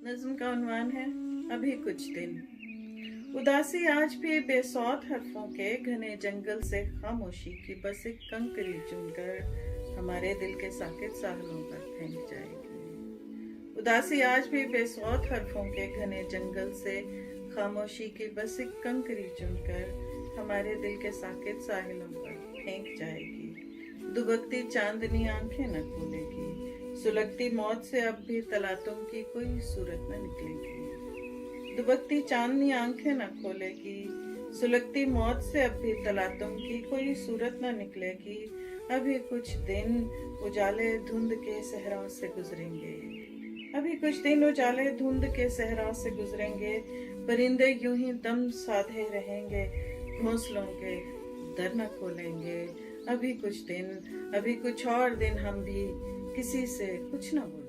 नज्म का उन्वान है अभी कुछ दिन। उदासी आज भी बेसौध हरफों के घने जंगल से खामोशी की बस एक कंकरी चुनकर हमारे दिल के साकित साहलों पर फेंक जाएगी। उदासी आज भी बेसौध हरफों के घने जंगल से खामोशी की बस एक कंकरी चुनकर हमारे दिल के साकित साहिलों पर फेंक जाएगी। दुबकती चांदनी आंखें न खोलेगी, सुलगती मौत से अब भी तलातुम की कोई सूरत न निकलेगी। दुबकती चांदनी आंखें न खोलेगी, सुलगती मौत से अब भी तलातुम की कोई सूरत न निकलेगी। अभी कुछ दिन उजाले धुंध के सहराओं से गुजरेंगे, अभी कुछ दिन उजाले धुंध के सहराओं से गुजरेंगे। परिंदे यूं ही दम साधे रहेंगे, घोंसलों के दर न खोलेंगे। अभी कुछ दिन, अभी कुछ और दिन हम भी किसी से कुछ न बोलेंगे।